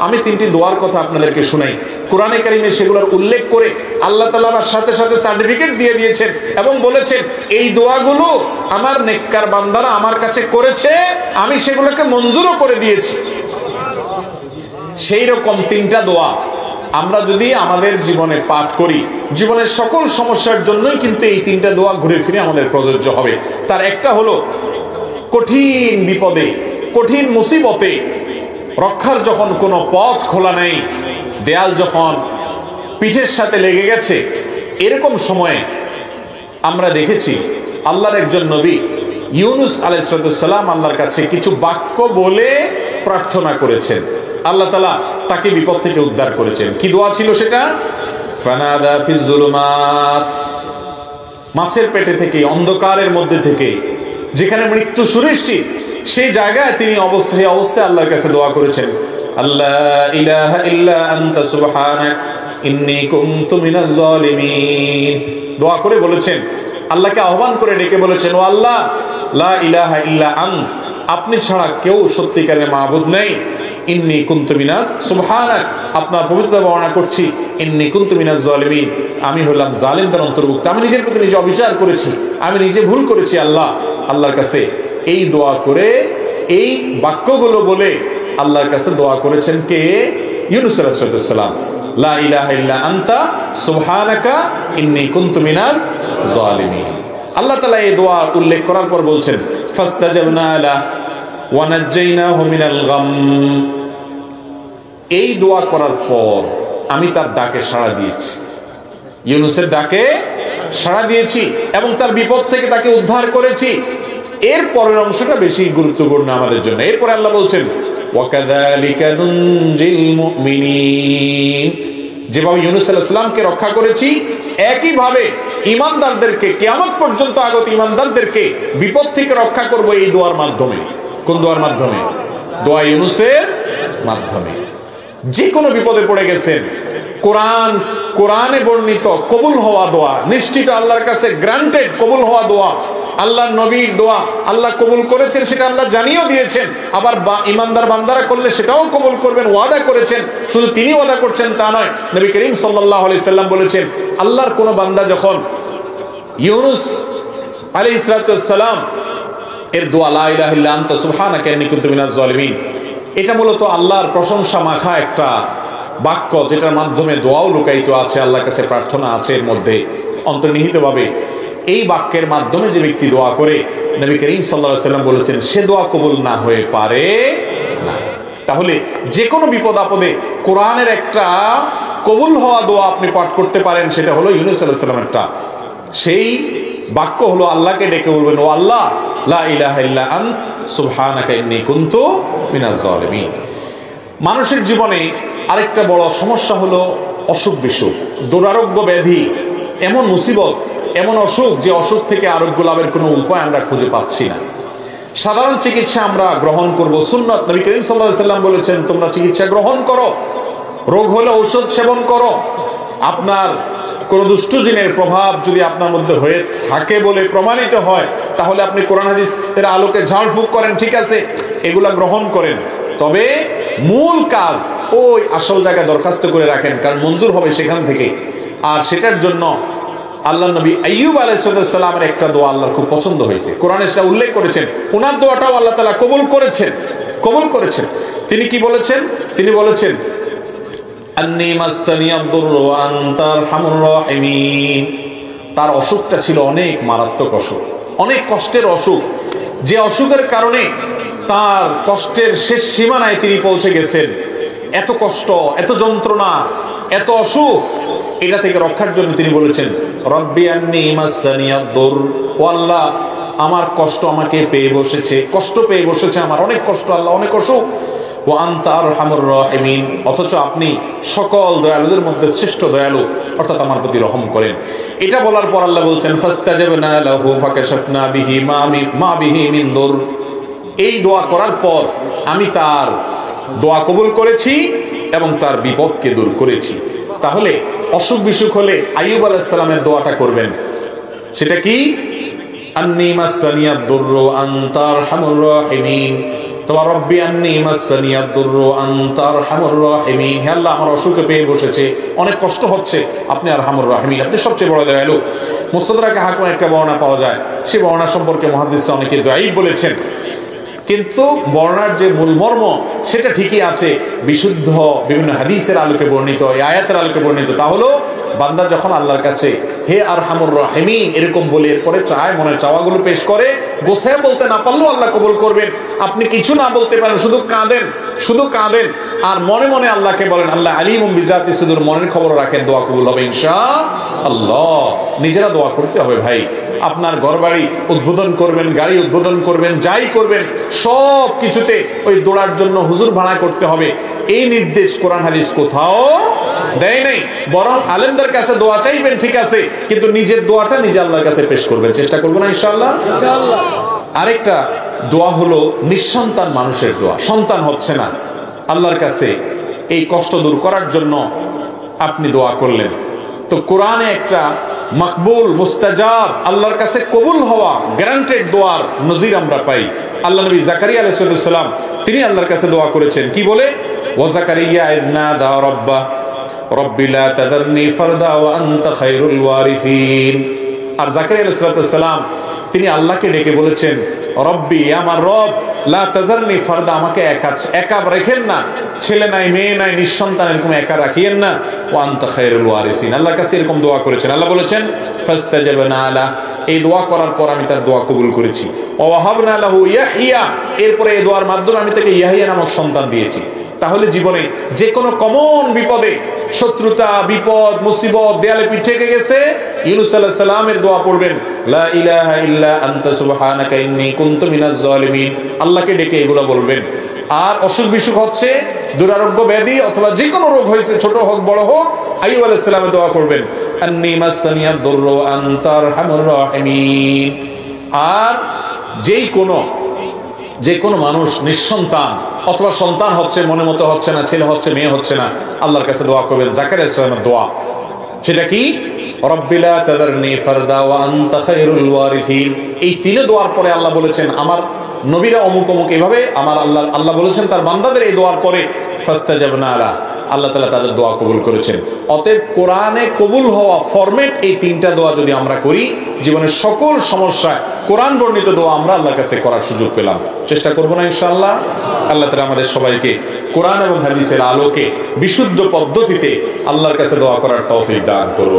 আমি তিনটি দোয়ার কথা আপনাদেরকে শোনাই। কোরআনে কারিমে সেগুলোর উল্লেখ করে আল্লাহ তাআলা আমার সাথে সাথে সার্টিফিকেট দিয়ে দিয়েছেন এবং বলেছেন এই দোয়াগুলো আমার নেককার বান্দারা আমার কাছে করেছে, আমি সেগুলোকে মঞ্জুরও করে দিয়েছি। সেই রকম তিনটা দোয়া আমরা যদি আমাদের জীবনে পাঠ করি, জীবনের সকল সমস্যার জন্যই কিন্তু এই তিনটা দোয়া ঘুরে ফিরে আমাদের প্রযোজ্য হবে। তার একটা হলো কঠিন বিপদে, কঠিন মুসিবতে রক্ষার যখন কোনো পথ খোলা নেই, দেয়াল যখন পিঠের সাথে লেগে গেছে, এরকম সময়ে আমরা দেখেছি আল্লাহর একজন নবী ইউনুস আলাইহিস সালাম আল্লাহর কাছে কিছু বাক্য বলে প্রার্থনা করেছেন। আল্লাহ তাআলা তাকে বিপদ থেকে উদ্ধার করেছেন। কি দোয়া ছিল সেটা? ফানাদা ফিজ যুলুমাত, মাছের পেটে থেকে, অন্ধকারের মধ্যে থেকে, যেখানে মৃত্যু সুনিশ্চিত, সেই জায়গায় তিনি অবস্থায় আল্লাহর কাছে দোয়া করেছেন, আল্লা ইলাহা ইল্লা আনতা সুবহানাক ইন্নী কুনতু মিনাজ জালিমিন। দোয়া করে বলেছেন, আল্লাহকে আহ্বান করে ডেকে বলেছেন, ও আল্লাহ, লা ইলাহা ইল্লা আন্ত, আপনি ছাড়া কেউ সত্যিকারের মাবুদ নেই, ইন্নী কুনতু মিনাজ সুবহানাক, আপনার পবিত্রতা বর্ণনা করছি, ইন্নী কুনতু মিনাজ জালিমিন, আমি হলাম জালিমদের অন্তর্ভুক্ত, আমি নিজের প্রতি নিজে অবিচার করেছি, আমি নিজে ভুল করেছি। আল্লাহর কাছে এই দোয়া করে, এই বাক্যগুলো বলে আল্লাহর কাছে দোয়া করেছেন কে? ইউনুস আলাইহিস সালাম। লা ইলাহা ইল্লা আনতা সুবহানাকা ইন্নী কুনতু মিনাজ জালিমিন। আল্লাহ তাআলা এই দোয়া উল্লেখ করার পর বলছেন, ফাস্তাজাবনা লাহু ওয়া নাজ্জাইনাহু মিনাল গাম। এই দোয়া করার পর আমি তার ডাকে সাড়া দিয়েছি, ইউনুসের ডাকে সাড়া দিয়েছি এবং তার বিপদ থেকে তাকে উদ্ধার করেছি। এর পরের অংশটা বেশি গুরুত্বপূর্ণ আমাদের জন্য। এরপরে আল্লাহ বলছেন, ওয়াকাযালিকা নুনজিল মুমিনিন, যেভাবে ইউনুস আলাইহিস সালামকে রক্ষা করেছি, একই ভাবে ঈমানদারদেরকে, কিয়ামত পর্যন্ত আগত ঈমানদারদেরকে বিপদ থেকে রক্ষা করব এই দোয়ার মাধ্যমে। কোন দোয়ার মাধ্যমে? দোয়া ইউনুসের মাধ্যমে। যে কোনো বিপদে পড়ে গেছেন, কোরআনে বর্ণিত কবুল হওয়া দোয়া, নিশ্চিত আল্লাহর কাছে গ্রান্টেড কবুল হওয়া দোয়া, আল্লাহর নবীর দোয়া আল্লাহ কবুল করেছেন, সেটা আল্লাহ জানিয়েও দিয়েছেন। আবার ঈমানদার বান্দারা করলে সেটাও কবুল করবেন, ওয়াদা করেছেন। শুধু তিনি ওয়াদা করছেন তা নয়, নবী করিম সাল্লাল্লাহু আলাইহি সাল্লাম বলেছেন, আল্লাহর কোন বান্দা যখন ইউনুস আলাইহিস সালাম এর দোয়া লা ইলাহা ইল্লা আনতা সুবহানাকা ইন্নী কুনতু মিনাজ জালিমিন, এটা মূলত আল্লাহর প্রশংসা মাখা একটা বাক্য, যেটার মাধ্যমে দোয়াও লুকায়িত আছে, আল্লাহর কাছে প্রার্থনা আছে এর মধ্যে অন্তর্নিহিতভাবে। এই বাক্যের মাধ্যমে যে ব্যক্তি দোয়া করে, নবী করিম সাল্লাল্লাহু আলাইহি সাল্লাম বলেছেন, সে দোয়া কবুল না হয়ে পারে না। তাহলে যে কোনো বিপদ আপদে কোরআনের একটা কবুল হওয়া দোয়া আপনি পাঠ করতে পারেন, সেটা হলো ইউনুস আলাইহিস সালামেরটা। সেই বাক্য হলো, আল্লাহকে ডেকে বলবেন, ও আল্লাহ, লা ইলাহা ইল্লা আন্ত সুবহানাকা ইন্নী কুনতু মিনাজ জালিমিন। মানুষের জীবনে আরেকটা বড় সমস্যা হলো অসুখ বিসুখ, দুরারোগ্য ব্যাধি, এমন মুসিবত, এমন অসুখ যে অসুখ থেকে আরোগ্য লাভের কোনো উপায় আমরা খুঁজে পাচ্ছি না। সাধারণ চিকিৎসা আমরা গ্রহণ করব, সুন্নাত, নবী করিম সাল্লাল্লাহু আলাইহি সাল্লাম বলেছেন, তোমরা চিকিৎসা গ্রহণ করো, রোগ হলে ঔষধ সেবন করো। আপনার কোন দুষ্ট জিনের প্রভাব যদি আপনার মধ্যে হয়ে থাকে বলে প্রমাণিত হয়, তাহলে আপনি কোরআন হাদিসের আলোকে ঝাড়ফুঁক করেন, ঠিক আছে, এগুলা গ্রহণ করেন। তবে মূল কাজ ওই আসল জায়গায় দরখাস্ত করে রাখেন, কারণ মঞ্জুর হবে সেখান থেকে। আর সেটার জন্য আল্লাহ নবী আইয়ুব আলাইহিস সালামের একটা দোয়া আল্লাহর খুব পছন্দ হয়েছে, কোরআনে সেটা উল্লেখ করেছেন। ওনার দোয়াটাও আল্লাহ তাআলা কবুল করেছেন। তিনি কি বলেছেন? তিনি বলেছেন, আন্নী মাসসানিয়াদ দুররু ওয়া আনতা আরহামুর রাহিমিন। তার অসুখটা ছিল অনেক মারাত্মক অসুখ, অনেক কষ্টের অসুখ, যে অসুখের কারণে তার কষ্টের শেষ সীমানায় তিনি পৌঁছে গেছেন। এত কষ্ট, এত যন্ত্রণা, এত অসুখ, এটা থেকে রক্ষার জন্য তিনি বলেছেন, রব্বি আন্নী মাসসানিয়াদ দুর, ও আল্লাহ, আমার কষ্ট আমাকে পেয়ে বসেছে, কষ্ট পেয়ে বসেছে আমার, অনেক কষ্ট আল্লাহ, অনেক অসুখ। ওয়া আনতা আরহামুর রাহিমিন, অথচ আপনি সকল দয়ালুদের মধ্যে শ্রেষ্ঠ দয়ালু, অর্থাৎ আমার প্রতি রহম করেন। এটা বলার পর আল্লাহ বলছেন, ফাস্তাজাবনা লাহু ফাকাশাফনা বিহি মা বিহি মিন দুর। এই দোয়া করার পর আমি তার দোয়া কবুল করেছি এবং তার বিপদকে দূর করেছি। তাহলে অসুখ বিসুখ হলে আইয়ুব আলাইহিস সালামের দোয়াটা করবেন। সেটা কি? আন্নী মাসসানিয়াদ দুররু আনতা আরহামুর রাহিমিন, তোমার রব্বি আন্নী মাসসানিয়াদ দুররু আনতা আরহামুর রাহিমিন, হে আল্লাহ আমার অসুখে পেয়ে বসেছে, অনেক কষ্ট হচ্ছে, আপনি আরহামুর রাহিমিন, আপনি সবচেয়ে বড় দয়ালু। মুস্তাদরাকে হাকিমে একটা বর্ণনা পাওয়া যায়, সেই বর্ণনা সম্পর্কে মুহাদ্দিসরা অনেকে দাঈফ বলেছেন, কিন্তু বর্ণনার যে মূল মর্ম সেটা ঠিকই আছে, বিশুদ্ধ বিভিন্ন হাদিসের আলোকে বর্ণিত, এই আয়াতের আলোকে বর্ণিত। তা হলো বান্দা যখন আল্লাহর কাছে হে আরহামুর রাহিমিন এরকম বলে এরপরে চায়, মনের চাওয়াগুলো পেশ করে, গোছায় বলতে না পারলেও আল্লাহ কবুল করবেন। আপনি কিছু না বলতে পারেন, শুধু কাঁদেন আর মনে মনে আল্লাহকে বলেন, আল্লাহ আলিমুম বিজাতি সুদূর, মনের খবর রাখেন, দোয়া কবুল হবে ইনশাআল্লাহ। নিজেরা দোয়া করতে হবে ভাই। আপনার ঘরবাড়ি উদ্বোধন করবেন, গাড়ি উদ্বোধন করবেন, যাই করবেন সব কিছুতে ওই দোড়ার জন্য হুজুর ভাড়া করতে হবে, এই নির্দেশ কোরআন হাদিস কোথাও দেয় নাই। বরং আলেমদের কাছে দোয়া চাইবেন, ঠিক আছে, কিন্তু নিজের দোয়াটা নিজে আল্লাহর কাছে পেশ করবেন, চেষ্টা করবেন ইনশাআল্লাহ। আরেকটা দোয়া হলো নিঃসন্তান মানুষের দোয়া, সন্তান হচ্ছে না, আল্লাহর কাছে এই কষ্ট দূর করার জন্য আপনি দোয়া করলেন। তো কোরআনে একটা মকবুল মুস্তাজাব, আল্লাহর কাছে কবুল হওয়া গ্যারান্টেড দোয়ার নজির আমরা পাই। আল্লাহ নবী জাকারিয়া আলাইহিস সালাম তিনি আল্লাহর কাছে দোয়া করেছেন, কি বলে? ওয়া জাকারিয়া ইয নাদা রাব্বা রব্বি লা তাদারনি ফারদা ওয়া আনতা খায়রুল ওয়ারিসিন। আর জাকারিয়া আলাইহিস সালাম তিনি আল্লাহকে ডেকে বলেছেন, রব্বি আমার রব, লা তাজারনি ফারদা, আমাকে একা রেখেন না, ছেলে নাই মেয়ে নাই নিঃসন্তান এরকম একা রাখিয়েন না, ওয়া আনতা খায়রুল ওয়ারিসিন। আল্লাহর কাছে এরকম দোয়া করেছেন। আল্লাহ বলেছেন ফাস্তাজাবনা লা, এই দোয়া করার পর আমি তার দোয়া কবুল করেছি। ওয়া ওয়াহাবনা লাহু ইয়াহইয়া, এরপরে এই দোয়ার মাধ্যমে আমি তাকে ইয়াহইয়া নামক সন্তান দিয়েছি। তাহলে জীবনে যে কোনো কমন বিপদে, শত্রুতা, বিপদ, মুসিবত, দেয়ালে পিঠ থেকে গেছে, ইউনূস আলাইহিস সালামের দোয়া পড়বেন, লা ইলাহা ইল্লা আনতা সুবহানাকা ইন্নী কুনতু মিনাজ জালিমিন, আল্লাহকে ডেকে এগুলো বলবেন। আর অসুখ বিসুখ হচ্ছে, দুরারোগ্য ব্যাধি অথবা যে কোনো রোগ হয়েছে, ছোট হোক বড় হোক, আইয়ুব আলাইহিস সালামের দোয়া করবেন, আন্নী মাসসানিয়াদ দুররু আনতা আরহামুর রাহিমিন। আর যে কোনো মানুষ নিঃসন্তান অথবা সন্তান হচ্ছে, মনে মতো হচ্ছে না, ছেলে হচ্ছে মেয়ে হচ্ছে না, আল্লাহর কাছে দোয়া করবেন জাকারিয়া আলাইহিস সালামের দোয়া। সেটা কি? রব্বি লা তাযারনি ফারদা ওয়া আনতা খায়রুল ওয়ারিসিন। এই তিনে দোয়ার পরে আল্লাহ বলেছেন আমার নবীরা অমুক অমুক, এইভাবে আমার আল্লাহ বলেছেন তার বান্দাদের এই দোয়ার পরে ফাস্তাজাবনা লা, আল্লাহ তাআলা তাদের দোয়া কবুল করেছেন। অতএব কোরআনে কবুল হওয়া ফরম্যাট এই তিনটা দোয়া যদি আমরা করি, জীবনের সকল সমস্যায় কোরআন বর্ণিত দোয়া আমরা আল্লাহর কাছে করার সুযোগ পেলাম। চেষ্টা করবো না ইনশাআল্লাহ? আল্লাহ তাআলা আমাদের সবাইকে কোরআন এবং হাদিসের আলোকে বিশুদ্ধ পদ্ধতিতে আল্লাহর কাছে দোয়া করার তৌফিক দান করুন।